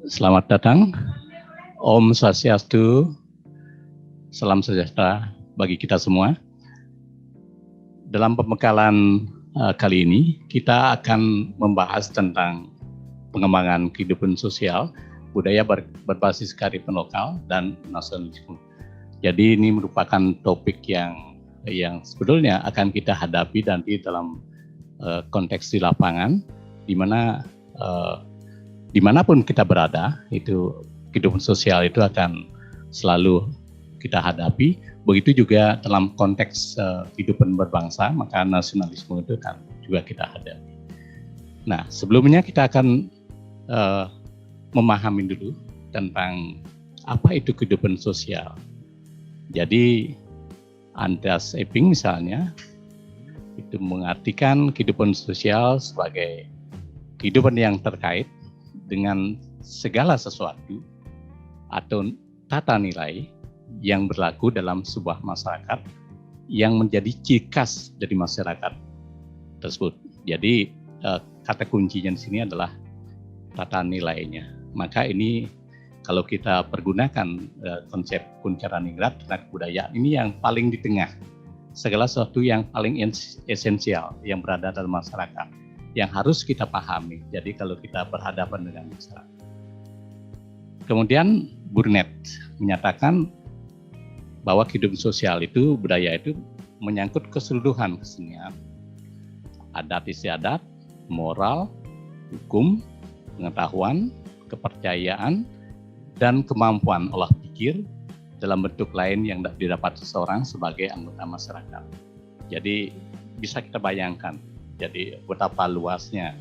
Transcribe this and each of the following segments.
Selamat datang, Om Swastiastu, salam sejahtera bagi kita semua. Dalam pembekalan kali ini, kita akan membahas tentang pengembangan kehidupan sosial, budaya berbasis kearifan lokal, dan nasionalisme. Jadi ini merupakan topik yang sebetulnya akan kita hadapi nanti dalam konteks di lapangan, di mana dimanapun kita berada, itu kehidupan sosial itu akan selalu kita hadapi. Begitu juga dalam konteks kehidupan berbangsa, maka nasionalisme itu akan juga kita hadapi. Nah, sebelumnya kita akan memahami dulu tentang apa itu kehidupan sosial. Jadi Andreas Epping misalnya itu mengartikan kehidupan sosial sebagai kehidupan yang terkait dengan segala sesuatu atau tata nilai yang berlaku dalam sebuah masyarakat yang menjadi ciri khas dari masyarakat tersebut. Jadi kata kuncinya di sini adalah tata nilainya. Maka ini kalau kita pergunakan konsep Kuncharaningrat tentang kebudayaan, ini yang paling di tengah segala sesuatu yang paling esensial yang berada dalam masyarakat, yang harus kita pahami. Jadi kalau kita berhadapan dengan masyarakat. Kemudian Burnett menyatakan bahwa kehidupan sosial itu, budaya itu menyangkut keseluruhan kesenian, adat istiadat, moral, hukum, pengetahuan, kepercayaan, dan kemampuan olah pikir dalam bentuk lain yang didapat seseorang sebagai anggota masyarakat. Jadi bisa kita bayangkan, jadi betapa luasnya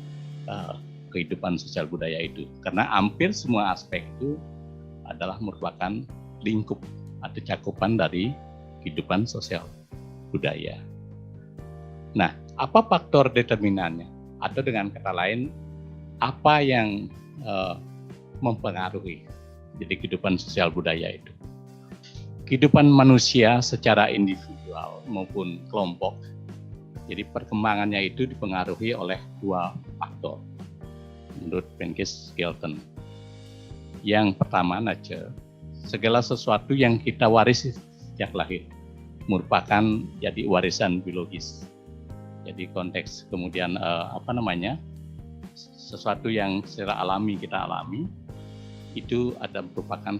kehidupan sosial budaya itu, karena hampir semua aspek itu adalah merupakan lingkup atau cakupan dari kehidupan sosial budaya. Nah, apa faktor determinannya? Atau dengan kata lain, apa yang mempengaruhi jadi kehidupan sosial budaya itu? Kehidupan manusia secara individual maupun kelompok, jadi perkembangannya itu dipengaruhi oleh dua faktor menurut Penkis Skelton. Yang pertama, nature, segala sesuatu yang kita warisi sejak lahir merupakan jadi warisan biologis. Jadi konteks kemudian sesuatu yang secara alami kita alami itu ada merupakan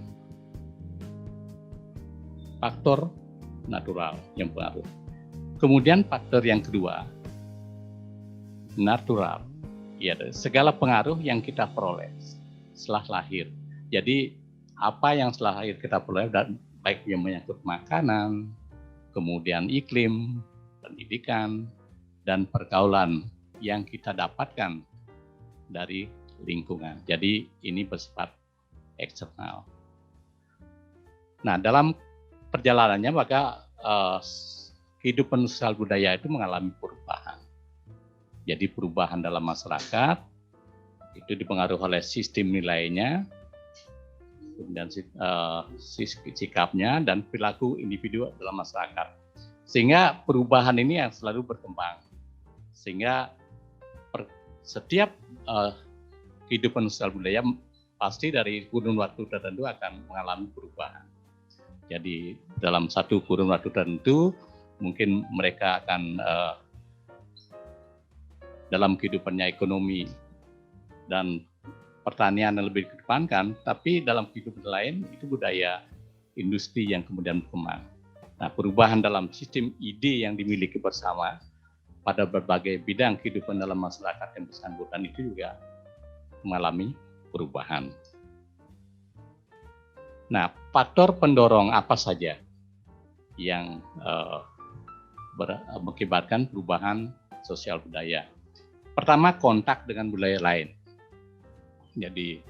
faktor natural yang pengaruh. Kemudian faktor yang kedua, natural, ya, segala pengaruh yang kita peroleh setelah lahir. Jadi apa yang setelah lahir kita peroleh, baik yang menyangkut makanan, kemudian iklim, pendidikan, dan pergaulan yang kita dapatkan dari lingkungan. Jadi ini bersifat eksternal. Nah, dalam perjalanannya maka kehidupan sosial budaya itu mengalami perubahan. Jadi perubahan dalam masyarakat itu dipengaruhi oleh sistem nilainya, kemudian sikapnya dan perilaku individu dalam masyarakat. Sehingga perubahan ini yang selalu berkembang. Sehingga setiap kehidupan sosial budaya pasti dari kurun waktu tertentu akan mengalami perubahan. Jadi dalam satu kurun waktu tertentu mungkin mereka akan dalam kehidupannya ekonomi dan pertanian yang lebih dikedepankan, tapi dalam kehidupan lain itu budaya industri yang kemudian berkembang. Nah, perubahan dalam sistem ide yang dimiliki bersama pada berbagai bidang kehidupan dalam masyarakat yang bersangkutan itu juga mengalami perubahan. Nah, faktor pendorong apa saja yang mengakibatkan perubahan sosial budaya? Pertama, kontak dengan budaya lain. Jadi,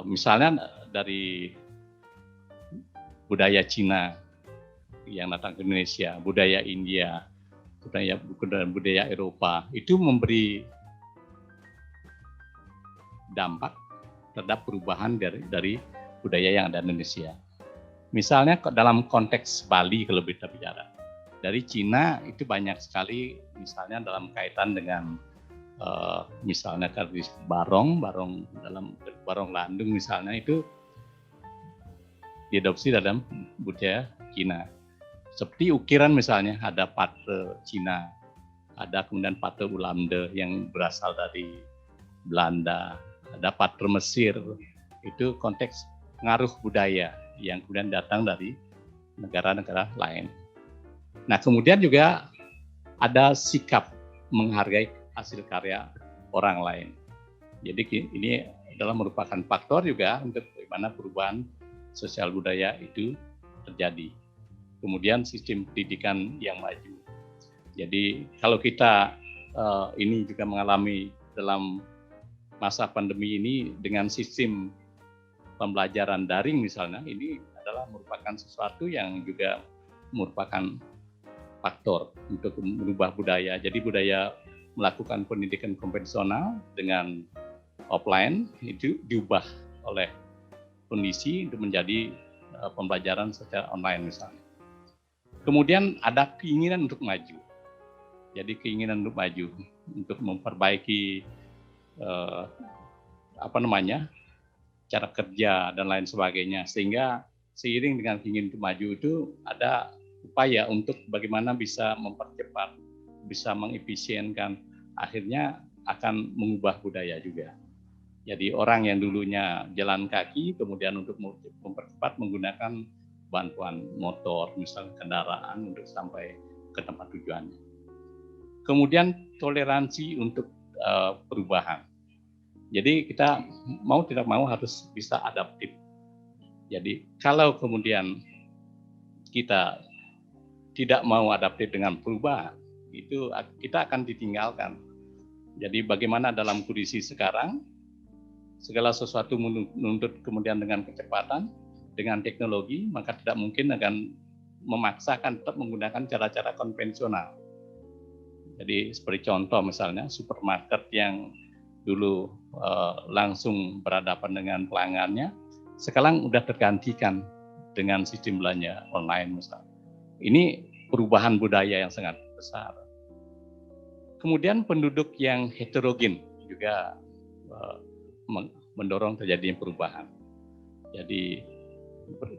misalnya dari budaya Cina yang datang ke Indonesia, budaya India, budaya Eropa, itu memberi dampak terhadap perubahan dari budaya yang ada di Indonesia. Misalnya dalam konteks Bali kalau kita bicara, dari Cina itu banyak sekali misalnya dalam kaitan dengan Misalnya tradisi barong dalam barong landung misalnya itu diadopsi dalam budaya Cina. Seperti ukiran misalnya ada pate Cina, ada kemudian pate Ulande yang berasal dari Belanda, ada pate Mesir. Itu konteks pengaruh budaya yang kemudian datang dari negara-negara lain. Nah, kemudian juga ada sikap menghargai hasil karya orang lain. Jadi ini adalah merupakan faktor juga untuk bagaimana perubahan sosial budaya itu terjadi. Kemudian sistem pendidikan yang maju. Jadi kalau kita ini juga mengalami dalam masa pandemi ini dengan sistem pembelajaran daring misalnya, ini adalah merupakan sesuatu yang juga merupakan faktor untuk merubah budaya. Jadi budaya melakukan pendidikan konvensional dengan offline itu diubah oleh kondisi untuk menjadi pembelajaran secara online misalnya. Kemudian ada keinginan untuk maju. Jadi keinginan untuk maju, untuk memperbaiki cara kerja dan lain sebagainya. Sehingga seiring dengan keinginan untuk maju itu ada upaya untuk bagaimana bisa mempercepat, bisa mengefisienkan, akhirnya akan mengubah budaya juga. Jadi orang yang dulunya jalan kaki, kemudian untuk mempercepat menggunakan bantuan motor, misalnya kendaraan untuk sampai ke tempat tujuannya. Kemudian toleransi untuk perubahan. Jadi kita mau tidak mau harus bisa adaptif. Jadi kalau kemudian kita tidak mau adaptif dengan perubahan, itu kita akan ditinggalkan. Jadi bagaimana dalam kondisi sekarang, segala sesuatu menuntut kemudian dengan kecepatan, dengan teknologi, maka tidak mungkin akan memaksakan tetap menggunakan cara-cara konvensional. Jadi seperti contoh misalnya supermarket yang dulu langsung berhadapan dengan pelanggannya, sekarang udah tergantikan dengan sistem belanja online misalnya. Ini perubahan budaya yang sangat besar. Kemudian penduduk yang heterogen juga mendorong terjadinya perubahan. Jadi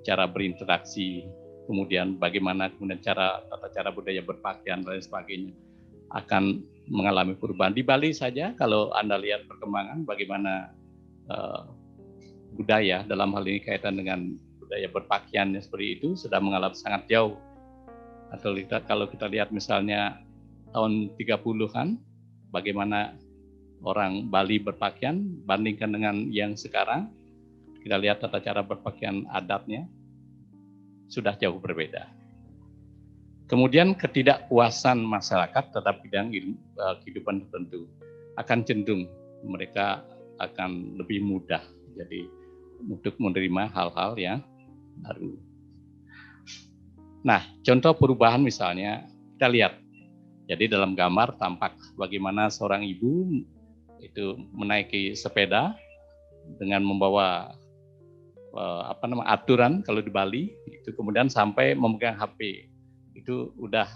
cara berinteraksi, kemudian bagaimana kemudian tata cara budaya berpakaian dan lain sebagainya akan mengalami perubahan. Di Bali saja kalau Anda lihat perkembangan bagaimana budaya dalam hal ini kaitan dengan budaya berpakaian seperti itu sudah mengalami sangat jauh. Atau kalau kita lihat misalnya tahun 30-an bagaimana orang Bali berpakaian bandingkan dengan yang sekarang, kita lihat tata cara berpakaian adatnya sudah jauh berbeda. Kemudian ketidakpuasan masyarakat terhadap bidang kehidupan tertentu akan cenderung mereka akan lebih mudah jadi untuk menerima hal-hal yang baru. Nah, contoh perubahan misalnya kita lihat. Jadi dalam gambar tampak bagaimana seorang ibu itu menaiki sepeda dengan membawa aturan kalau di Bali itu kemudian sampai memegang HP. Itu udah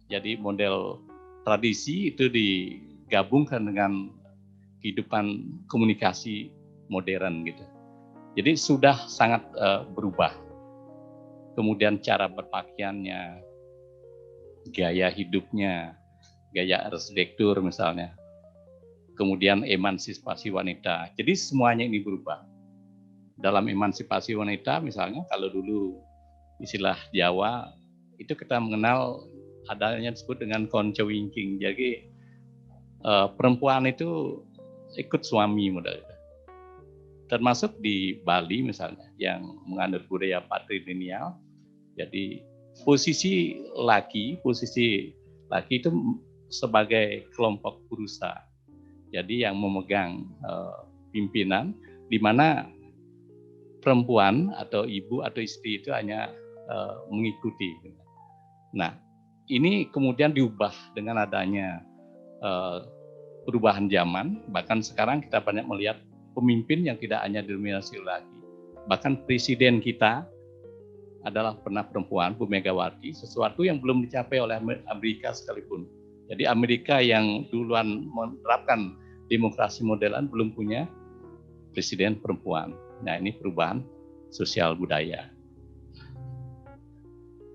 jadi model tradisi itu digabungkan dengan kehidupan komunikasi modern gitu. Jadi sudah sangat berubah. Kemudian cara berpakaiannya, gaya hidupnya, gaya arsitektur misalnya. Kemudian emansipasi wanita. Jadi semuanya ini berubah. Dalam emansipasi wanita misalnya kalau dulu istilah Jawa itu kita mengenal adanya disebut dengan koncowingking. Jadi perempuan itu ikut suami modal. Termasuk di Bali misalnya yang menganut budaya patrilineal. Jadi posisi laki itu sebagai kelompok berusaha. Jadi yang memegang pimpinan di mana perempuan atau ibu atau istri itu hanya mengikuti. Nah, ini kemudian diubah dengan adanya perubahan zaman. Bahkan sekarang kita banyak melihat pemimpin yang tidak hanya didominasi lagi. Bahkan presiden kita adalah pernah perempuan, Bu Megawati, sesuatu yang belum dicapai oleh Amerika sekalipun. Jadi Amerika yang duluan menerapkan demokrasi modelan belum punya presiden perempuan. Nah, ini perubahan sosial budaya.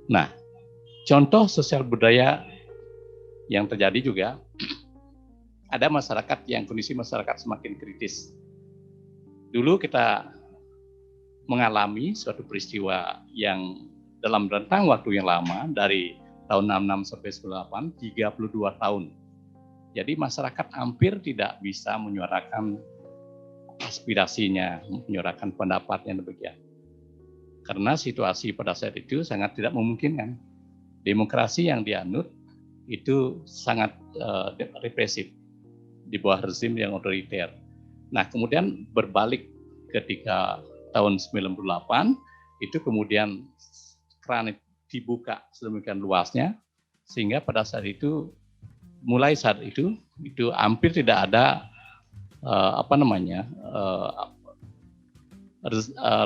Nah, contoh sosial budaya yang terjadi juga, ada masyarakat yang kondisi masyarakat semakin kritis. Dulu kita mengalami suatu peristiwa yang dalam rentang waktu yang lama, dari tahun 66 sampai 98, 32 tahun. Jadi masyarakat hampir tidak bisa menyuarakan aspirasinya, menyuarakan pendapatnya demikian. Karena situasi pada saat itu sangat tidak memungkinkan. Demokrasi yang dianut itu sangat represif di bawah rezim yang otoriter. Nah, kemudian berbalik ketika tahun 98, itu kemudian keran dibuka sedemikian luasnya, sehingga pada saat itu, mulai saat itu hampir tidak ada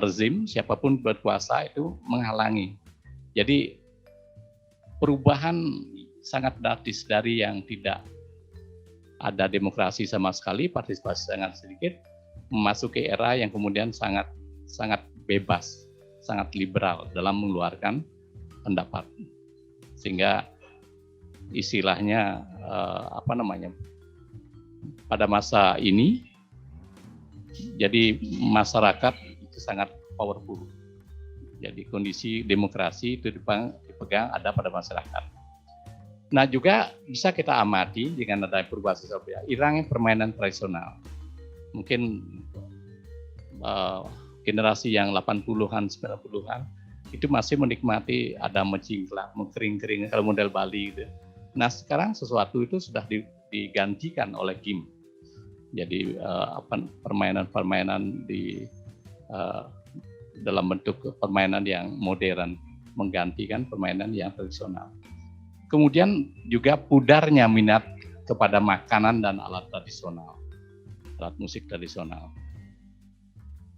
rezim siapapun berkuasa itu menghalangi. Jadi perubahan sangat drastis dari yang tidak ada demokrasi sama sekali, partisipasi sangat sedikit, memasuki era yang kemudian sangat bebas, sangat liberal dalam mengeluarkan pendapat. Sehingga istilahnya pada masa ini, jadi masyarakat itu sangat powerful. Jadi kondisi demokrasi itu dipegang ada pada masyarakat. Nah, juga bisa kita amati dengan ada perubahan sosial budaya, hilangnya permainan tradisional. Mungkin generasi yang 80-an, 90-an itu masih menikmati ada mencingklak, mengkering-kering kalau model Bali gitu. Nah, sekarang sesuatu itu sudah digantikan oleh game. Jadi permainan-permainan dalam bentuk permainan yang modern menggantikan permainan yang tradisional. Kemudian juga pudarnya minat kepada makanan dan alat tradisional, alat musik tradisional.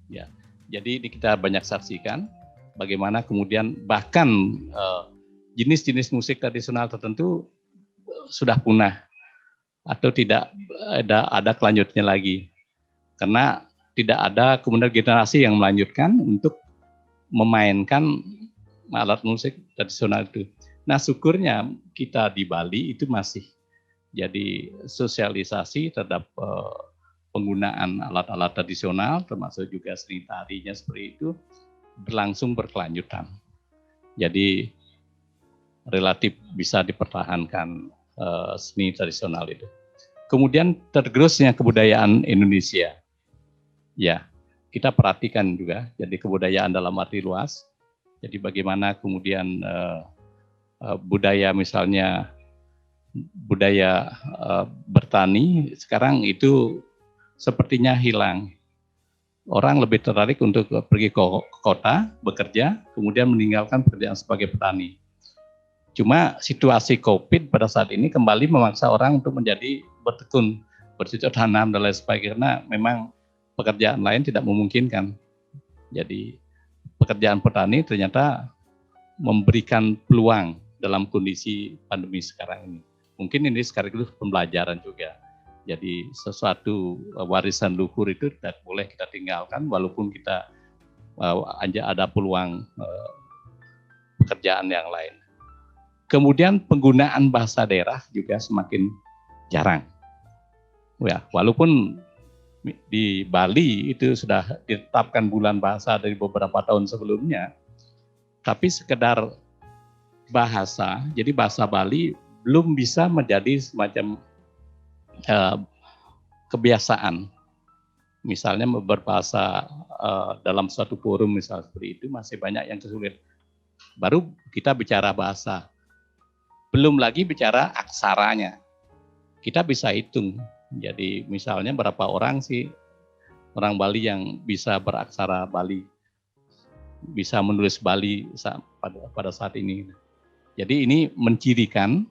Ya, jadi ini kita banyak saksikan bagaimana kemudian bahkan jenis-jenis musik tradisional tertentu sudah punah atau tidak ada kelanjutnya lagi, karena tidak ada kemudian generasi yang melanjutkan untuk memainkan alat musik tradisional itu. Nah, syukurnya kita di Bali itu masih jadi sosialisasi terhadap penggunaan alat-alat tradisional, termasuk juga seni tarinya seperti itu, berlangsung berkelanjutan. Jadi relatif bisa dipertahankan seni tradisional itu. Kemudian tergerusnya kebudayaan Indonesia. Ya, kita perhatikan juga, jadi kebudayaan dalam arti luas. Jadi bagaimana kemudian budaya misalnya budaya bertani sekarang itu sepertinya hilang. Orang lebih tertarik untuk pergi ke kota, bekerja, kemudian meninggalkan pekerjaan sebagai petani. Cuma situasi COVID pada saat ini kembali memaksa orang untuk menjadi bertekun, bercocok tanam dan lain sebagainya, karena memang pekerjaan lain tidak memungkinkan. Jadi pekerjaan petani ternyata memberikan peluang dalam kondisi pandemi sekarang ini. Mungkin ini sekaligus pembelajaran juga. Jadi sesuatu warisan luhur itu tidak boleh kita tinggalkan walaupun kita ada peluang pekerjaan yang lain. Kemudian penggunaan bahasa daerah juga semakin jarang. Ya, walaupun di Bali itu sudah ditetapkan bulan bahasa dari beberapa tahun sebelumnya, tapi sekedar bahasa, jadi bahasa Bali belum bisa menjadi semacam kebiasaan. Misalnya berbahasa dalam suatu forum misalnya seperti itu masih banyak yang kesulitan. Baru kita bicara bahasa, belum lagi bicara aksaranya. Kita bisa hitung. Jadi misalnya berapa orang sih orang Bali yang bisa beraksara Bali, bisa menulis Bali pada saat ini. Jadi ini mencirikan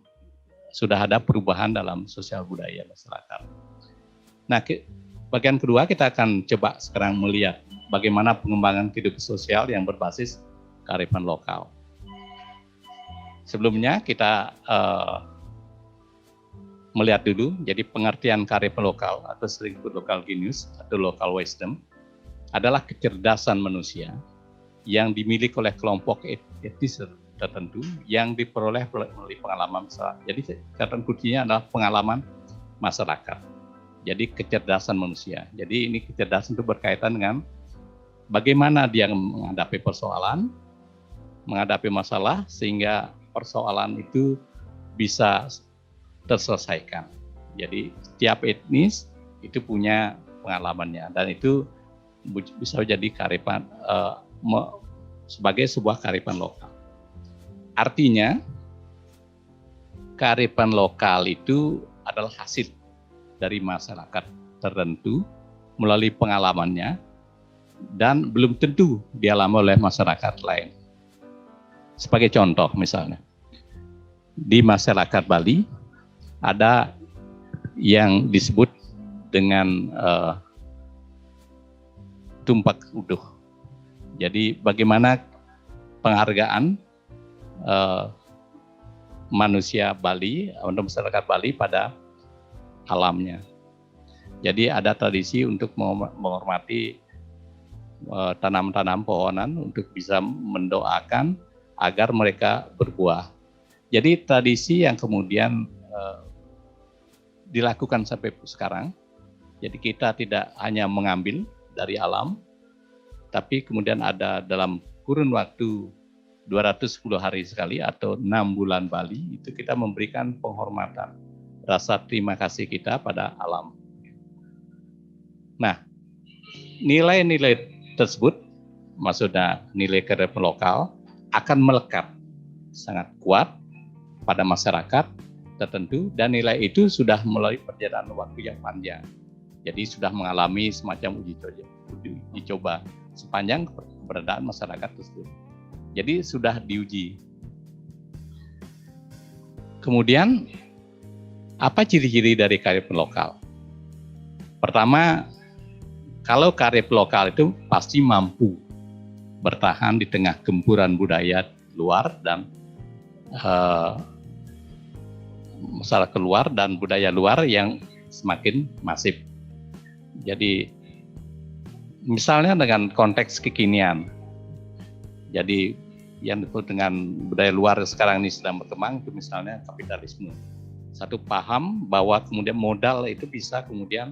sudah ada perubahan dalam sosial budaya masyarakat. Nah, bagian kedua kita akan coba sekarang melihat bagaimana pengembangan kehidupan sosial yang berbasis kearifan lokal. Sebelumnya kita melihat dulu, jadi pengertian kearifan lokal atau sering disebut local genius atau local wisdom adalah kecerdasan manusia yang dimiliki oleh kelompok etnis tertentu yang diperoleh melalui pengalaman masyarakat. Jadi catatan kuncinya adalah pengalaman masyarakat. Jadi kecerdasan manusia. Jadi ini kecerdasan itu berkaitan dengan bagaimana dia menghadapi persoalan, menghadapi masalah sehingga persoalan itu bisa terselesaikan. Jadi setiap etnis itu punya pengalamannya dan itu bisa jadi kearifan sebagai sebuah kearifan lokal. Artinya kearifan lokal itu adalah hasil dari masyarakat tertentu melalui pengalamannya dan belum tentu dialami oleh masyarakat lain. Sebagai contoh misalnya, di masyarakat Bali ada yang disebut dengan tumpak uduh. Jadi bagaimana penghargaan manusia Bali atau masyarakat Bali pada alamnya. Jadi ada tradisi untuk menghormati tanam-tanam pohonan untuk bisa mendoakan agar mereka berbuah. Jadi tradisi yang kemudian dilakukan sampai sekarang. Jadi kita tidak hanya mengambil dari alam, tapi kemudian ada dalam kurun waktu 210 hari sekali atau 6 bulan Bali, itu kita memberikan penghormatan, rasa terima kasih kita pada alam. Nah, nilai-nilai tersebut, maksudnya nilai kearifan lokal, akan melekat sangat kuat pada masyarakat tertentu dan nilai itu sudah melalui perjalanan waktu yang panjang. Jadi sudah mengalami semacam uji coba sepanjang keberadaan masyarakat tersebut. Jadi sudah diuji. Kemudian apa ciri-ciri dari kearifan lokal? Pertama, kalau kearifan lokal itu pasti mampu bertahan di tengah gempuran budaya luar dan masyarakat luar dan budaya luar yang semakin masif. Jadi misalnya dengan konteks kekinian, jadi yang disebut dengan budaya luar sekarang ini sedang berkembang itu misalnya kapitalisme. Satu paham bahwa kemudian modal itu bisa kemudian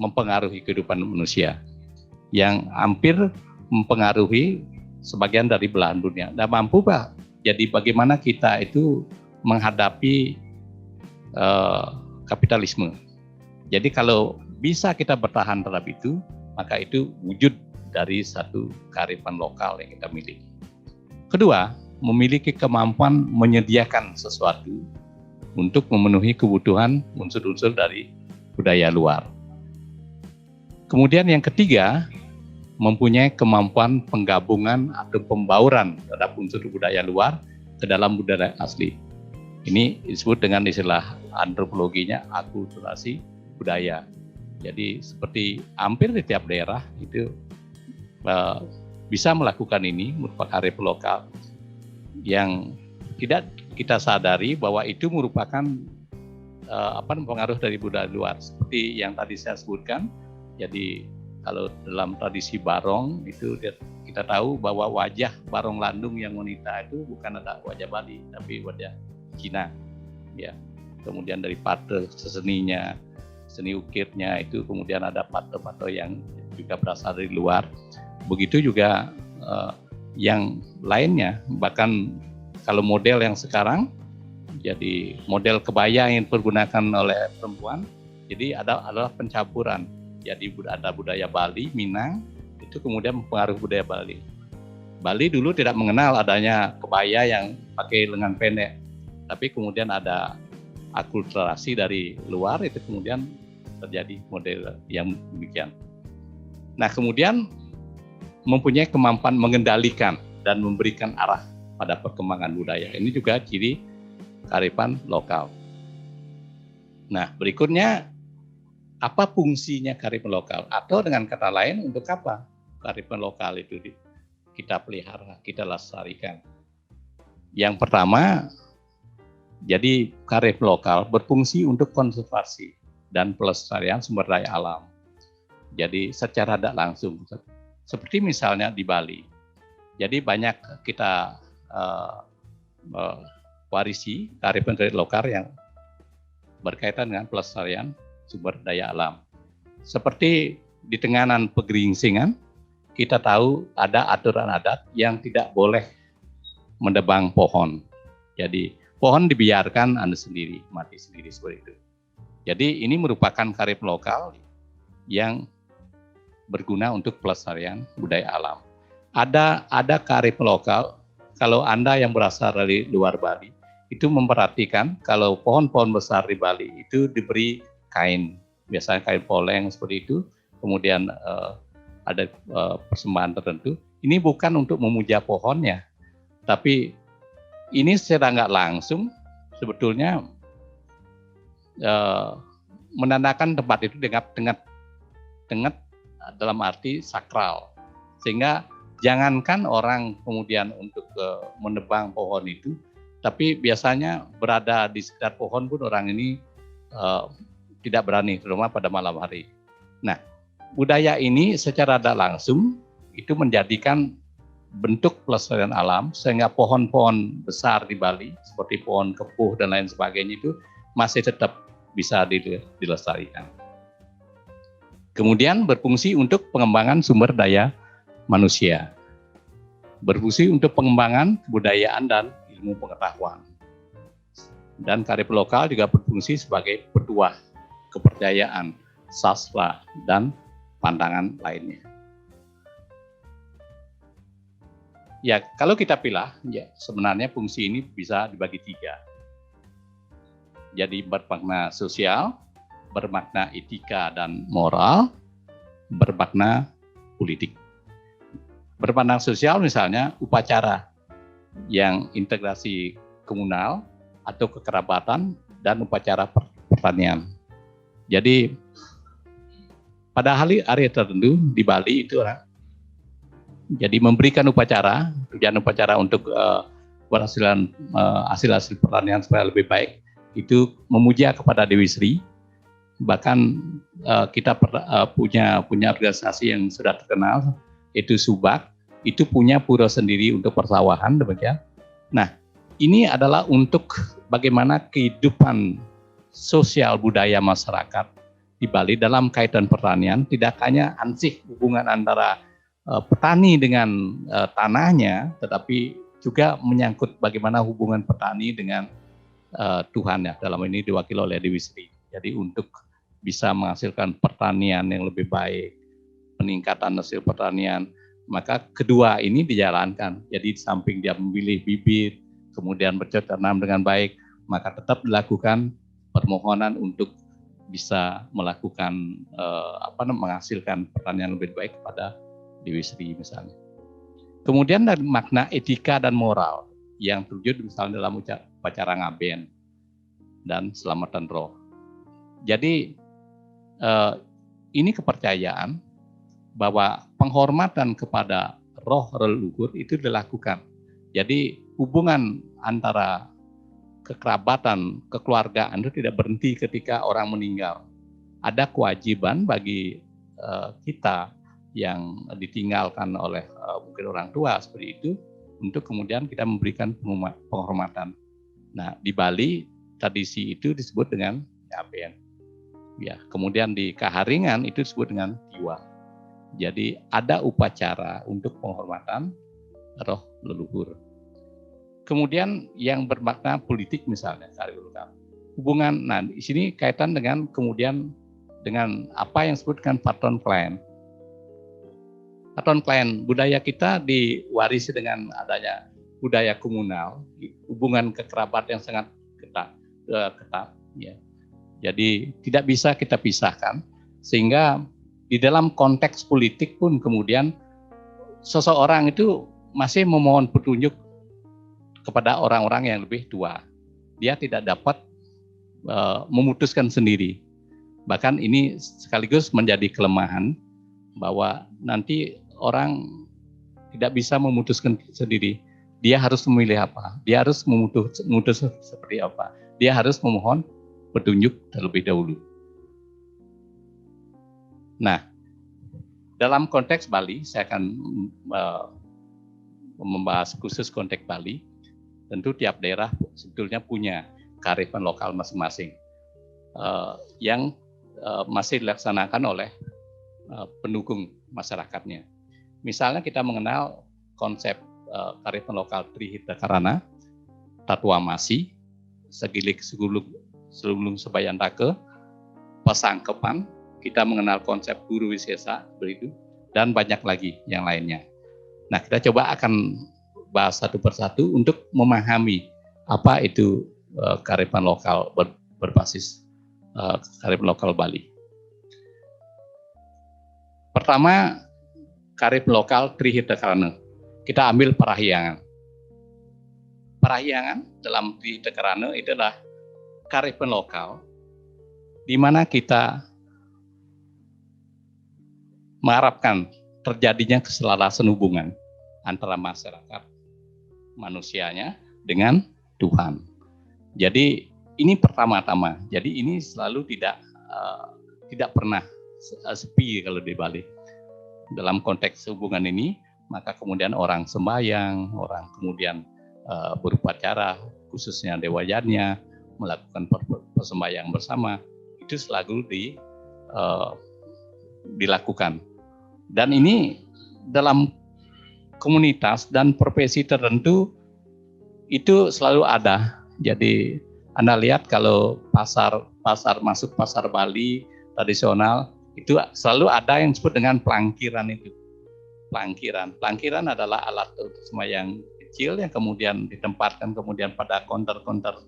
mempengaruhi kehidupan manusia yang hampir mempengaruhi sebagian dari belahan dunia. Dan mampu Pak, jadi bagaimana kita itu menghadapi kapitalisme. Jadi kalau bisa kita bertahan terhadap itu, maka itu wujud dari satu kearifan lokal yang kita miliki. Kedua, memiliki kemampuan menyediakan sesuatu untuk memenuhi kebutuhan unsur-unsur dari budaya luar. Kemudian yang ketiga, mempunyai kemampuan penggabungan atau pembauran terhadap unsur budaya luar ke dalam budaya asli. Ini disebut dengan istilah antropologinya akulturasi budaya. Jadi seperti hampir di tiap daerah itu bisa melakukan ini, merupakan kearifan lokal yang tidak kita sadari bahwa itu merupakan pengaruh dari budaya luar. Seperti yang tadi saya sebutkan, jadi kalau dalam tradisi barong itu kita tahu bahwa wajah barong landung yang wanita itu bukan ada wajah Bali, tapi wajah Cina. Ya. Kemudian dari pater seninya, seni ukirnya itu kemudian ada pater-pater yang juga berasal dari luar. Begitu juga yang lainnya, bahkan kalau model yang sekarang jadi model kebaya yang dipergunakan oleh perempuan, jadi adalah pencampuran. Jadi ada budaya Bali, Minang, itu kemudian mempengaruhi budaya Bali. Bali dulu tidak mengenal adanya kebaya yang pakai lengan pendek, tapi kemudian ada akulturasi dari luar, itu kemudian terjadi model yang demikian. Nah, kemudian mempunyai kemampuan mengendalikan dan memberikan arah pada perkembangan budaya. Ini juga ciri kearifan lokal. Nah, berikutnya, apa fungsinya kearifan lokal? Atau dengan kata lain, untuk apa kearifan lokal itu kita pelihara, kita lestarikan? Yang pertama, Jadi karif lokal berfungsi untuk konservasi dan pelestarian sumber daya alam. Jadi secara tidak langsung, seperti misalnya di Bali. Jadi banyak kita warisi kearifan lokal yang berkaitan dengan pelestarian sumber daya alam. Seperti di Tenganan Pegeringsingan, kita tahu ada aturan adat yang tidak boleh menebang pohon. Jadi pohon dibiarkan sendiri, mati sendiri seperti itu. Jadi ini merupakan karif lokal yang berguna untuk pelestarian budaya alam. Ada karif lokal, kalau Anda yang berasal dari luar Bali, itu memperhatikan kalau pohon-pohon besar di Bali itu diberi kain, biasanya kain poleng seperti itu, kemudian ada persembahan tertentu. Ini bukan untuk memuja pohonnya, tapi ini secara nggak langsung sebetulnya menandakan tempat itu dengan dalam arti sakral, sehingga jangankan orang kemudian untuk menebang pohon itu, tapi biasanya berada di sekitar pohon pun orang ini tidak berani, terutama pada malam hari. Nah, budaya ini secara tidak langsung itu menjadikan bentuk pelestarian alam, sehingga pohon-pohon besar di Bali seperti pohon kepuh dan lain sebagainya itu masih tetap bisa dilestarikan. Kemudian berfungsi untuk pengembangan sumber daya manusia, berfungsi untuk pengembangan kebudayaan dan ilmu pengetahuan. Dan karif lokal juga berfungsi sebagai petuah kepercayaan, sastra, dan pandangan lainnya. Ya, kalau kita pilih, ya sebenarnya fungsi ini bisa dibagi 3. Jadi bermakna sosial, bermakna etika dan moral, bermakna politik. Bermakna sosial misalnya upacara yang integrasi komunal atau kekerabatan dan upacara pertanian. Jadi pada hari tertentu di Bali itu jadi memberikan upacara, tujuan upacara untuk berhasilan hasil-hasil pertanian supaya lebih baik, itu memuja kepada Dewi Sri. Bahkan kita punya organisasi yang sudah terkenal, itu Subak, itu punya pura sendiri untuk persawahan, demikian. Nah, ini adalah untuk bagaimana kehidupan sosial budaya masyarakat di Bali dalam kaitan pertanian, tidak hanya ansih hubungan antara petani dengan tanahnya, tetapi juga menyangkut bagaimana hubungan petani dengan Tuhan, ya, dalam ini diwakili oleh Dewi Sri. Jadi untuk bisa menghasilkan pertanian yang lebih baik, peningkatan hasil pertanian, maka kedua ini dijalankan. Jadi di samping dia memilih bibit, kemudian bercocok tanam dengan baik, maka tetap dilakukan permohonan untuk bisa melakukan menghasilkan pertanian lebih baik kepada Dewi Sri misalnya. Kemudian dari makna etika dan moral yang terwujud misalnya dalam upacara ngaben dan selamatan roh. Jadi ini kepercayaan bahwa penghormatan kepada roh leluhur itu dilakukan. Jadi hubungan antara kekerabatan, kekeluargaan itu tidak berhenti ketika orang meninggal. Ada kewajiban bagi kita yang ditinggalkan oleh mungkin orang tua seperti itu, untuk kemudian kita memberikan penghormatan. Nah, di Bali tradisi itu disebut dengan ngaben. Ya, kemudian di Kaharingan itu disebut dengan tiwa. Jadi ada upacara untuk penghormatan roh leluhur. Kemudian yang bermakna politik misalnya, hubungan, nah di sini kaitan dengan kemudian dengan apa yang disebut dengan patron clan. Patron clan, budaya kita diwarisi dengan adanya budaya komunal, hubungan kekerabat yang sangat ketat, ya. Jadi tidak bisa kita pisahkan, sehingga di dalam konteks politik pun kemudian seseorang itu masih memohon petunjuk kepada orang-orang yang lebih tua. Dia tidak dapat memutuskan sendiri. Bahkan ini sekaligus menjadi kelemahan bahwa nanti orang tidak bisa memutuskan sendiri. dia harus memilih apa, dia harus memutus seperti apa, dia harus memohon petunjuk terlebih dahulu. Nah, dalam konteks Bali, saya akan membahas khusus konteks Bali. Tentu tiap daerah sebetulnya punya kearifan lokal masing-masing yang masih dilaksanakan oleh pendukung masyarakatnya. Misalnya kita mengenal konsep kearifan lokal Trihita Karana, Tatua Masi, Segilik Sulung Sebayantake, Pasangkepan, kita mengenal konsep Guru Wisesa, begitu, dan banyak lagi yang lainnya. Nah, kita coba akan bahas satu persatu untuk memahami apa itu kearifan lokal berbasis kearifan lokal Bali. Pertama, kearifan lokal Trihita Karana. Kita ambil Parahyangan. Parahyangan dalam Trihita Karana itu adalah kearifan lokal di mana kita mengharapkan terjadinya keselarasan hubungan antara masyarakat manusianya dengan Tuhan. Jadi ini pertama-tama. Jadi ini selalu tidak pernah sepi kalau di Bali. Dalam konteks hubungan ini, maka kemudian orang sembahyang, orang kemudian berupacara, khususnya dewayannya, melakukan persembahyang bersama, itu selalu dilakukan. Dan ini dalam komunitas dan profesi tertentu itu selalu ada. Jadi Anda lihat kalau masuk pasar Bali tradisional itu selalu ada yang disebut dengan pelangkiran itu. Pelangkiran adalah alat untuk sembahyang kecil yang kemudian ditempatkan kemudian pada counter-counter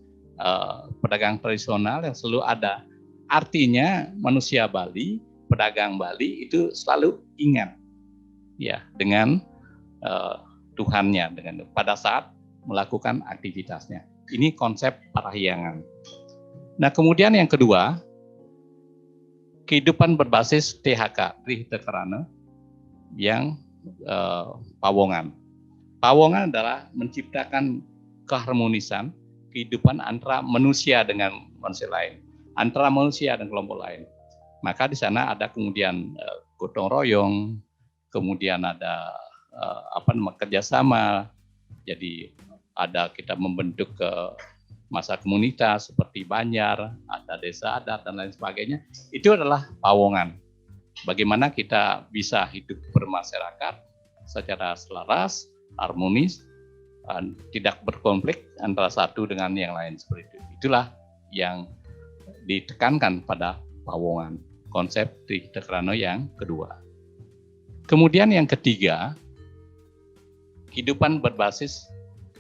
pedagang tradisional yang selalu ada. Artinya manusia Bali, pedagang Bali itu selalu ingat ya dengan Tuhannya pada saat melakukan aktivitasnya. Ini konsep Parahyangan. Nah, kemudian yang kedua, kehidupan berbasis THK, Trihita Karana, yang Pawongan. Pawongan adalah menciptakan keharmonisan kehidupan antara manusia dengan manusia lain, antara manusia dan kelompok lain. Maka di sana ada kemudian gotong royong, kemudian ada kerjasama. Jadi ada kita membentuk masa komunitas seperti Banjar, ada desa adat dan lain sebagainya. Itu adalah Pawongan. Bagaimana kita bisa hidup bermasyarakat secara selaras, harmonis, tidak berkonflik antara satu dengan yang lain seperti itu. Itulah yang ditekankan pada Pawongan, konsep Trihita Karana yang kedua. Kemudian yang ketiga, kehidupan berbasis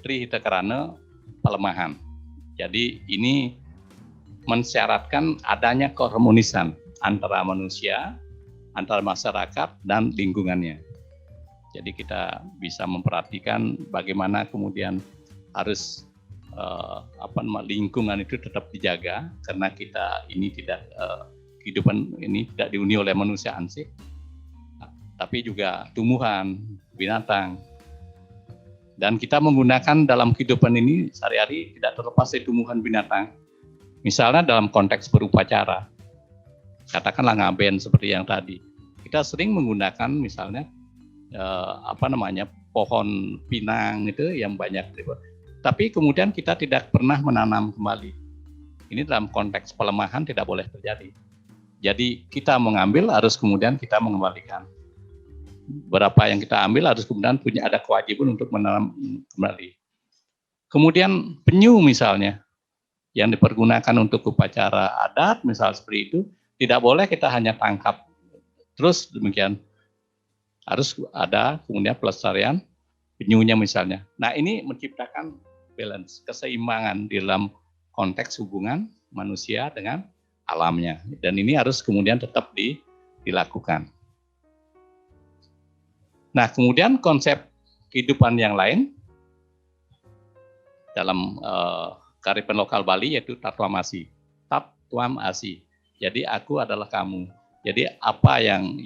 Trihita Karana Pelemahan. Jadi ini mensyaratkan adanya keharmonisan antara manusia, antara masyarakat dan lingkungannya. Jadi kita bisa memperhatikan bagaimana kemudian harus lingkungan itu tetap dijaga karena kita ini kehidupan ini tidak dihuni oleh manusia ansih, tapi juga tumbuhan, binatang. Dan kita menggunakan dalam kehidupan ini sehari-hari tidak terlepas dari tumbuhan binatang. Misalnya dalam konteks berupacara, katakanlah ngaben seperti yang tadi. Kita sering menggunakan misalnya pohon pinang itu yang banyak. Tapi kemudian kita tidak pernah menanam kembali. Ini dalam konteks pelemahan tidak boleh terjadi. Jadi kita mengambil harus kemudian kita mengembalikan. Berapa yang kita ambil harus kemudian ada kewajiban untuk menanam kembali. Kemudian penyu misalnya yang dipergunakan untuk upacara adat misal seperti itu, tidak boleh kita hanya tangkap terus demikian. Harus ada kemudian pelestarian penyunya misalnya. Nah, ini menciptakan balance, keseimbangan di dalam konteks hubungan manusia dengan alamnya. Dan ini harus kemudian tetap dilakukan. Nah, kemudian konsep kehidupan yang lain dalam kearifan lokal Bali yaitu Tatua Masi. Tatua Masi. Jadi aku adalah kamu. Jadi apa yang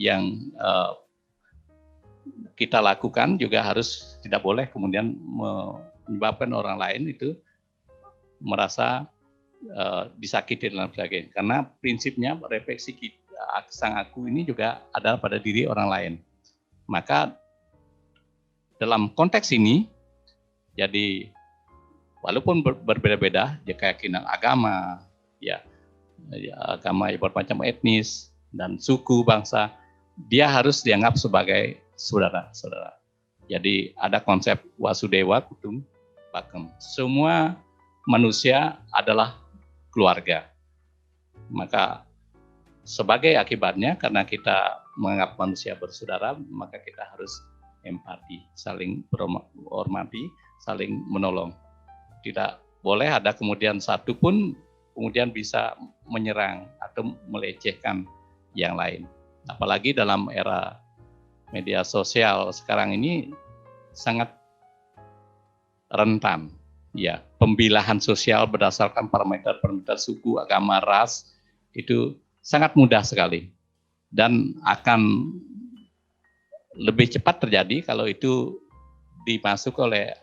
kita lakukan juga harus tidak boleh kemudian menyebabkan orang lain itu merasa disakiti dan sebagainya. Karena prinsipnya refleksi kita, sang aku ini juga adalah pada diri orang lain. Maka dalam konteks ini, jadi walaupun berbeda-beda, ya keyakinan agama, agama yang bermacam etnis dan suku bangsa, dia harus dianggap sebagai saudara-saudara. Jadi ada konsep Wasudewa Kutumbakam. Semua manusia adalah keluarga. Maka sebagai akibatnya, karena kita menganggap manusia bersaudara, maka kita harus empati, saling menghormati, saling menolong. Tidak boleh ada kemudian satu pun kemudian bisa menyerang atau melecehkan yang lain. Apalagi dalam era media sosial sekarang ini sangat rentan. Ya, pembilahan sosial berdasarkan parameter-parameter suku, agama, ras itu sangat mudah sekali dan akan lebih cepat terjadi kalau itu dimasuk oleh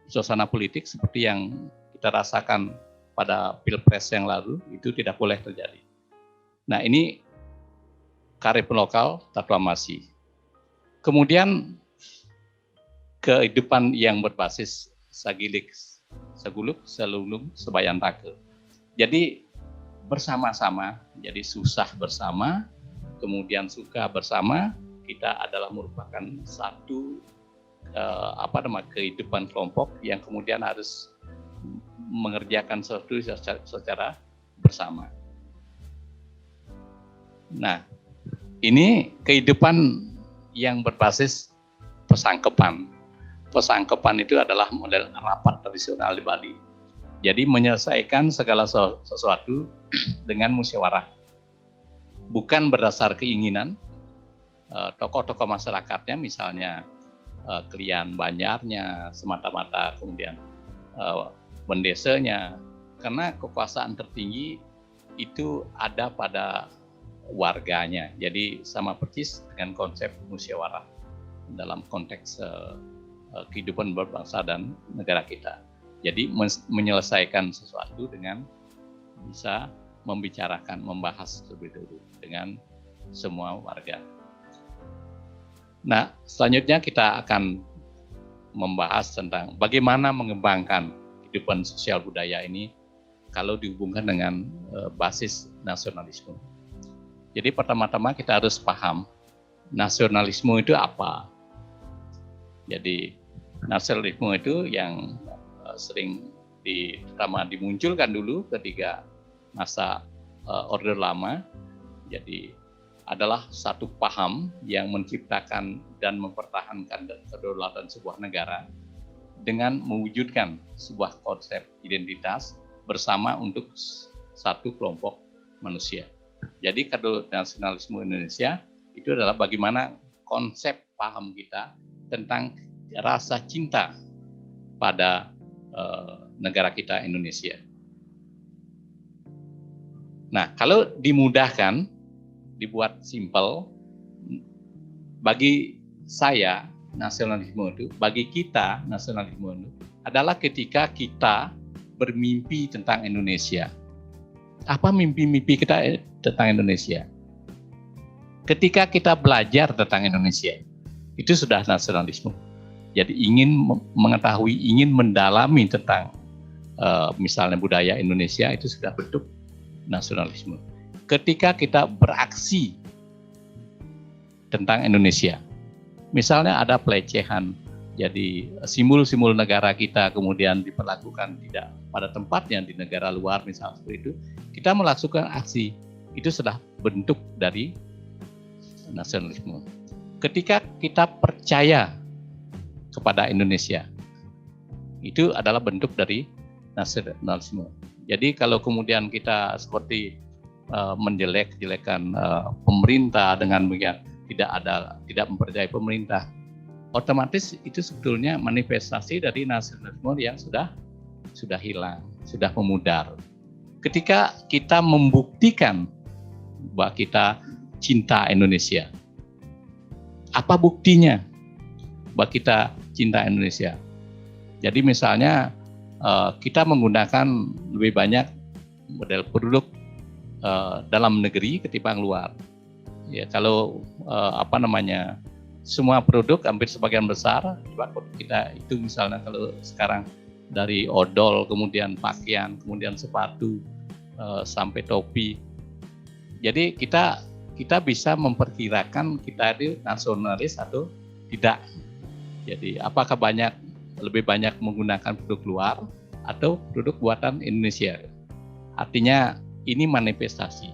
suasana politik seperti yang kita rasakan pada Pilpres yang lalu. Itu tidak boleh terjadi. Nah, ini kearifan lokal taklamasi. Kemudian kehidupan yang berbasis sagilik, saguluk, selulung, sebayantake. Jadi bersama-sama, jadi susah bersama, kemudian suka bersama, kita adalah merupakan satu kehidupan kelompok yang kemudian harus mengerjakan sesuatu secara bersama. Nah, ini kehidupan yang berbasis pesangkepan. Pesangkepan itu adalah model rapat tradisional di Bali. Jadi menyelesaikan segala sesuatu dengan musyawarah. Bukan berdasar keinginan tokoh-tokoh masyarakatnya, misalnya Klian Banjarnya semata-mata, kemudian bendesanya, karena kekuasaan tertinggi itu ada pada warganya. Jadi sama persis dengan konsep musyawarah dalam konteks kehidupan berbangsa dan negara kita. Jadi menyelesaikan sesuatu dengan bisa membicarakan, membahas lebih dulu dengan semua warga. Nah, selanjutnya kita akan membahas tentang bagaimana mengembangkan kehidupan sosial budaya ini kalau dihubungkan dengan basis nasionalisme. Jadi pertama-tama kita harus paham nasionalisme itu apa. Jadi nasionalisme itu yang sering pertama dimunculkan dulu ketika masa Orde Lama. Jadi adalah satu paham yang menciptakan dan mempertahankan kedaulatan sebuah negara dengan mewujudkan sebuah konsep identitas bersama untuk satu kelompok manusia. Jadi nasionalisme Indonesia itu adalah bagaimana konsep paham kita tentang rasa cinta pada negara kita Indonesia. Nah, kalau dimudahkan, dibuat simpel, bagi saya nasionalisme itu, bagi kita nasionalisme itu adalah ketika kita bermimpi tentang Indonesia. Apa mimpi-mimpi kita tentang Indonesia? Ketika kita belajar tentang Indonesia, itu sudah nasionalisme. Jadi ingin mengetahui, ingin mendalami tentang misalnya budaya Indonesia, itu sudah bentuk nasionalisme. Ketika kita beraksi tentang Indonesia, misalnya ada pelecehan, jadi simbol-simbol negara kita kemudian diperlakukan tidak pada tempatnya di negara luar misalnya seperti itu, kita melakukan aksi, itu sudah bentuk dari nasionalisme. Ketika kita percaya kepada Indonesia, itu adalah bentuk dari nasionalisme. Jadi kalau kemudian kita seperti menjelek-jelekan pemerintah dengan begitu tidak mempercayai pemerintah, otomatis itu sebetulnya manifestasi dari nasionalisme yang sudah hilang, sudah memudar. Ketika kita membuktikan bahwa kita cinta Indonesia, apa buktinya bahwa kita cinta Indonesia. Jadi misalnya kita menggunakan lebih banyak model produk dalam negeri ketimbang luar. Ya, kalau semua produk hampir sebagian besar kita itu misalnya kalau sekarang dari odol, kemudian pakaian, kemudian sepatu, sampai topi. Jadi kita bisa memperkirakan kita itu nasionalis atau tidak. Jadi apakah lebih banyak menggunakan produk luar atau produk buatan Indonesia. Artinya ini manifestasi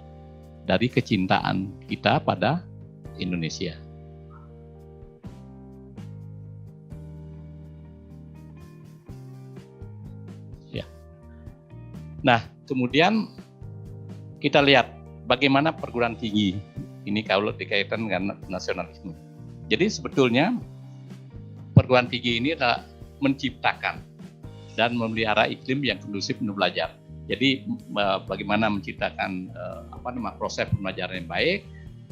dari kecintaan kita pada Indonesia. Ya. Nah, kemudian kita lihat bagaimana perguruan tinggi ini kalau dikaitkan dengan nasionalisme. Jadi sebetulnya perguruan tinggi ini adalah menciptakan dan memelihara iklim yang kondusif untuk belajar. Jadi bagaimana menciptakan proses pembelajaran yang baik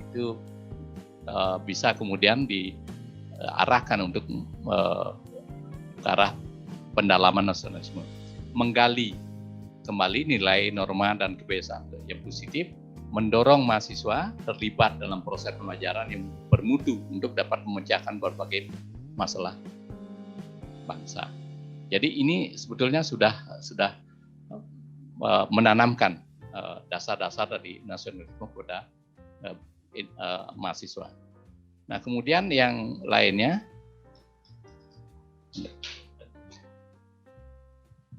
itu bisa kemudian diarahkan untuk ke arah pendalaman nasionalisme, menggali kembali nilai norma dan kebiasaan yang positif, mendorong mahasiswa terlibat dalam proses pembelajaran yang bermutu untuk dapat memecahkan berbagai masalah bangsa. Jadi ini sebetulnya sudah menanamkan dasar-dasar dari nasionalisme kepada mahasiswa. Nah, kemudian yang lainnya,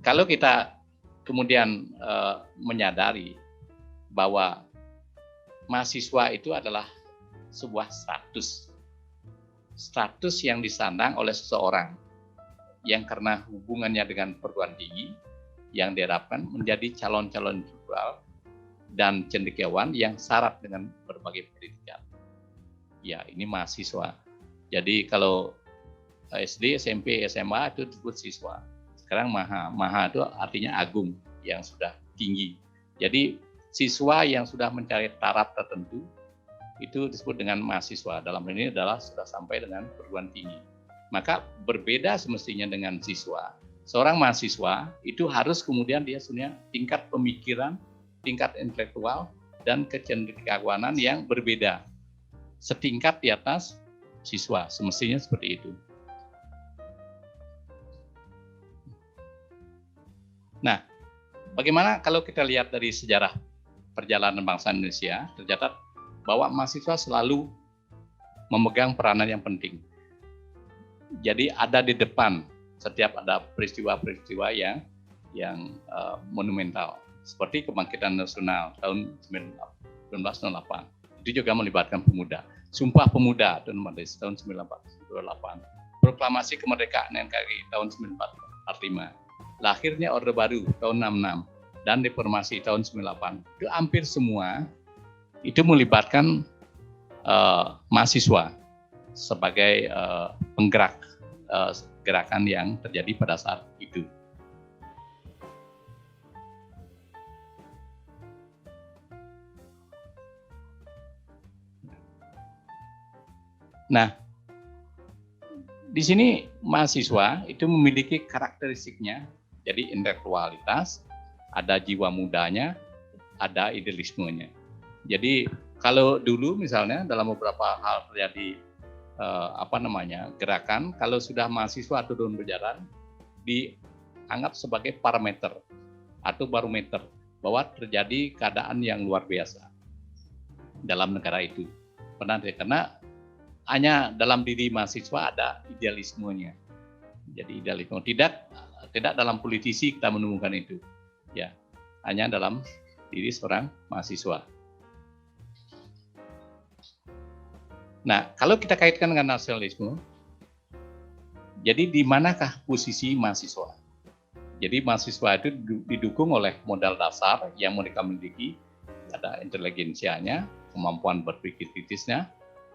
kalau kita kemudian menyadari bahwa mahasiswa itu adalah sebuah status yang disandang oleh seseorang yang karena hubungannya dengan perguruan tinggi yang diharapkan menjadi calon-calon intelektual dan cendekiawan yang syarat dengan berbagai pendidikan. Ya, ini mahasiswa. Jadi kalau SD, SMP, SMA itu disebut siswa. Sekarang maha itu artinya agung, yang sudah tinggi. Jadi siswa yang sudah mencari taraf tertentu itu disebut dengan mahasiswa. Dalam ini adalah sudah sampai dengan perguruan tinggi. Maka berbeda semestinya dengan siswa. Seorang mahasiswa itu harus kemudian dia punya tingkat pemikiran, tingkat intelektual, dan kecenderungan yang berbeda. Setingkat di atas siswa, semestinya seperti itu. Nah, bagaimana kalau kita lihat dari sejarah perjalanan bangsa Indonesia, tercatat bahwa mahasiswa selalu memegang peranan yang penting. Jadi ada di depan setiap ada peristiwa-peristiwa yang monumental, seperti kebangkitan nasional tahun 1908. Itu juga melibatkan pemuda. Sumpah Pemuda tahun 1948. Proklamasi Kemerdekaan NKRI tahun 1945. Lahirnya Orde Baru tahun 66 dan Reformasi tahun 98. Itu hampir semua itu melibatkan mahasiswa sebagai penggerak gerakan yang terjadi pada saat itu. Nah, di sini mahasiswa itu memiliki karakteristiknya, jadi intelektualitas, ada jiwa mudanya, ada idealismenya. Jadi kalau dulu misalnya dalam beberapa hal terjadi gerakan, kalau sudah mahasiswa turun berjalan dianggap sebagai parameter atau barometer bahwa terjadi keadaan yang luar biasa dalam negara itu. Karena hanya dalam diri mahasiswa ada idealismenya. Jadi idealisme tidak dalam politisi kita menemukan itu. Ya, hanya dalam diri seorang mahasiswa. Nah, kalau kita kaitkan dengan nasionalisme, jadi di manakah posisi mahasiswa? Jadi mahasiswa itu didukung oleh modal dasar yang mereka miliki, ada inteligensianya, kemampuan berpikir kritisnya,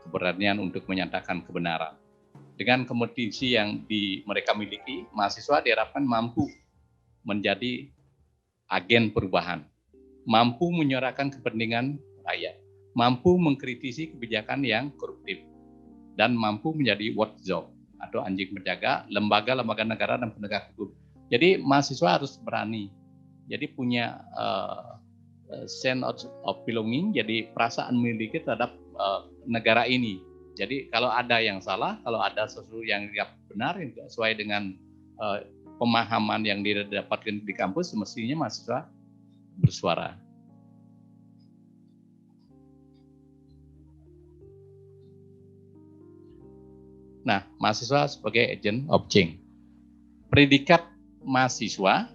keberanian untuk menyatakan kebenaran. Dengan kompetensi yang mereka miliki, mahasiswa diharapkan mampu menjadi agen perubahan, mampu menyuarakan kepentingan rakyat, mampu mengkritisi kebijakan yang koruptif, dan mampu menjadi watchdog atau anjing penjaga lembaga-lembaga negara dan penegak hukum. Jadi mahasiswa harus berani, jadi punya sense of belonging, jadi perasaan memiliki terhadap negara ini. Jadi kalau ada yang salah, kalau ada sesuatu yang tidak benar, yang tidak sesuai dengan pemahaman yang didapatkan di kampus, semestinya mahasiswa bersuara. Nah, mahasiswa sebagai agent of change. Predikat mahasiswa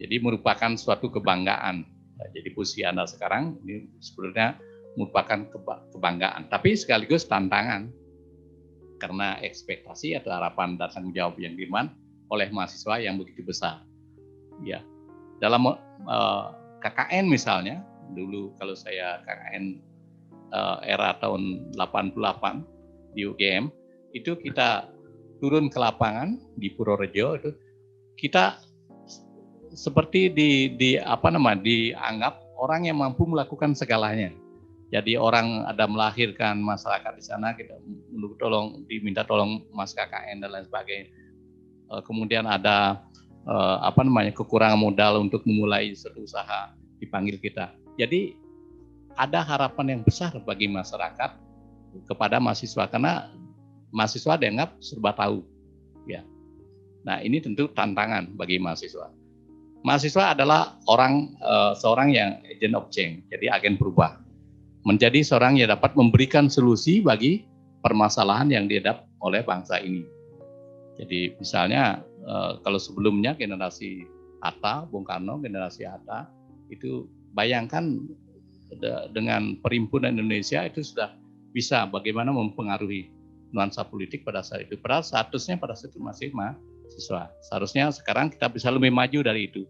jadi merupakan suatu kebanggaan. Nah, jadi posisi Anda sekarang ini sebenarnya merupakan kebanggaan, tapi sekaligus tantangan karena ekspektasi atau harapan dan tanggung jawab yang dimiliki oleh mahasiswa yang begitu besar. Ya, dalam KKN misalnya, dulu kalau saya KKN era tahun 88 di UGM, itu kita turun ke lapangan di Purworejo, itu kita seperti dianggap orang yang mampu melakukan segalanya. Jadi orang ada melahirkan masyarakat di sana, kita diminta tolong Mas KKN dan lain sebagainya. Kemudian ada kekurangan modal untuk memulai suatu usaha, dipanggil kita. Jadi ada harapan yang besar bagi masyarakat kepada mahasiswa karena mahasiswa dianggap serba tahu. Ya. Nah, ini tentu tantangan bagi mahasiswa. Mahasiswa adalah seorang yang agent of change, jadi agen berubah. Menjadi seorang yang dapat memberikan solusi bagi permasalahan yang dihadapi oleh bangsa ini. Jadi misalnya kalau sebelumnya generasi Hatta, Bung Karno, generasi Hatta, itu bayangkan dengan Perhimpunan Indonesia itu sudah bisa bagaimana mempengaruhi nuansa politik pada saat itu. Padahal statusnya pada saat itu masih mahasiswa. Seharusnya sekarang kita bisa lebih maju dari itu.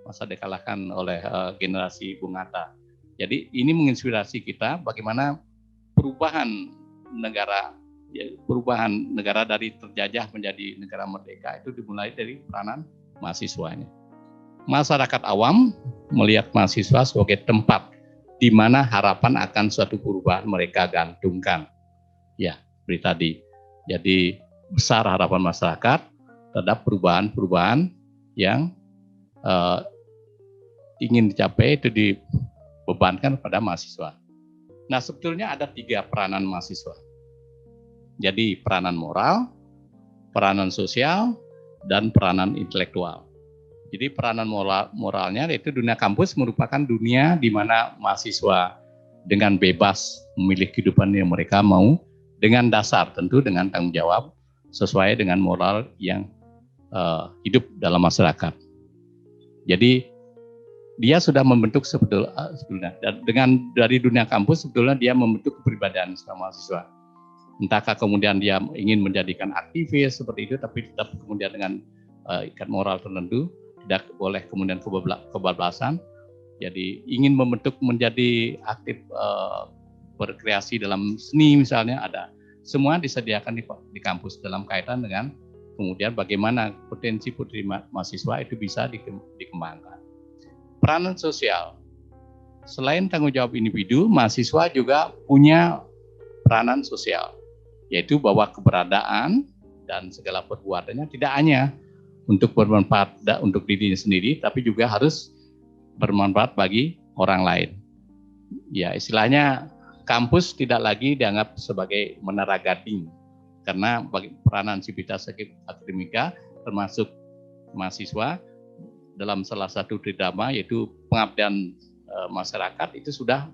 Masa dikalahkan oleh generasi Bung Hatta. Jadi ini menginspirasi kita bagaimana perubahan negara dari terjajah menjadi negara merdeka itu dimulai dari peranan mahasiswanya. Masyarakat awam melihat mahasiswa sebagai tempat di mana harapan akan suatu perubahan mereka gantungkan. Ya, seperti tadi. Jadi besar harapan masyarakat terhadap perubahan-perubahan yang ingin dicapai itu dibebankan pada mahasiswa. Nah, sebetulnya ada 3 peranan mahasiswa. Jadi peranan moral, peranan sosial, dan peranan intelektual. Jadi peranan moralnya yaitu dunia kampus merupakan dunia di mana mahasiswa dengan bebas memilih kehidupan yang mereka mau dengan dasar tentu dengan tanggung jawab sesuai dengan moral yang hidup dalam masyarakat. Jadi dia sudah membentuk sebetulnya dari dunia kampus sebetulnya dia membentuk kepribadian seorang mahasiswa. Entahkah kemudian dia ingin menjadikan aktivis seperti itu, tapi tetap kemudian dengan ikat moral tertentu, tidak boleh kemudian kebablasan. Jadi ingin membentuk menjadi aktif berkreasi dalam seni misalnya ada. Semua disediakan di kampus dalam kaitan dengan kemudian bagaimana potensi putri mahasiswa itu bisa dikembangkan. Peranan sosial. Selain tanggung jawab individu, mahasiswa juga punya peranan sosial, yaitu bahwa keberadaan dan segala perbuatannya tidak hanya untuk bermanfaat untuk dirinya sendiri, tapi juga harus bermanfaat bagi orang lain. Ya, istilahnya kampus tidak lagi dianggap sebagai menara gading, karena bagi peranan sivitas akademika termasuk mahasiswa dalam salah satu tridharma yaitu pengabdian masyarakat itu sudah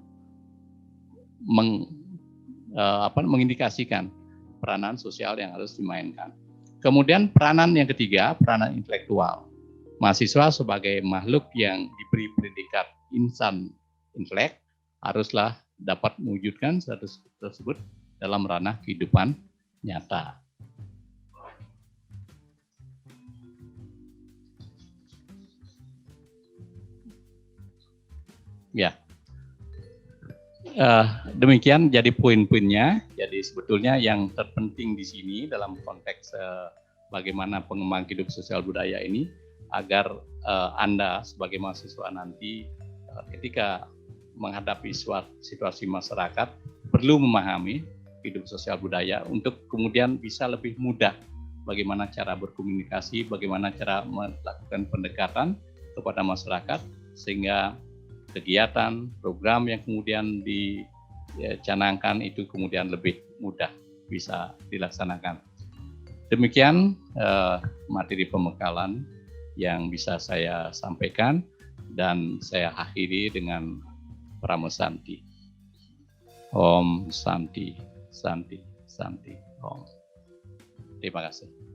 mengindikasikan peranan sosial yang harus dimainkan. Kemudian peranan yang ketiga, peranan intelektual. Mahasiswa sebagai makhluk yang diberi predikat insan intelek haruslah dapat mewujudkan status tersebut dalam ranah kehidupan nyata. Ya, demikian jadi poin-poinnya. Jadi sebetulnya yang terpenting di sini dalam konteks bagaimana pengembangan hidup sosial budaya ini agar Anda sebagai mahasiswa nanti ketika menghadapi situasi masyarakat perlu memahami kehidupan sosial budaya untuk kemudian bisa lebih mudah bagaimana cara berkomunikasi, bagaimana cara melakukan pendekatan kepada masyarakat sehingga kegiatan, program yang kemudian dicanangkan itu kemudian lebih mudah bisa dilaksanakan. Demikian materi pembekalan yang bisa saya sampaikan dan saya akhiri dengan Pramo Santi. Om Santi, Santi, Santi, Om. Terima kasih.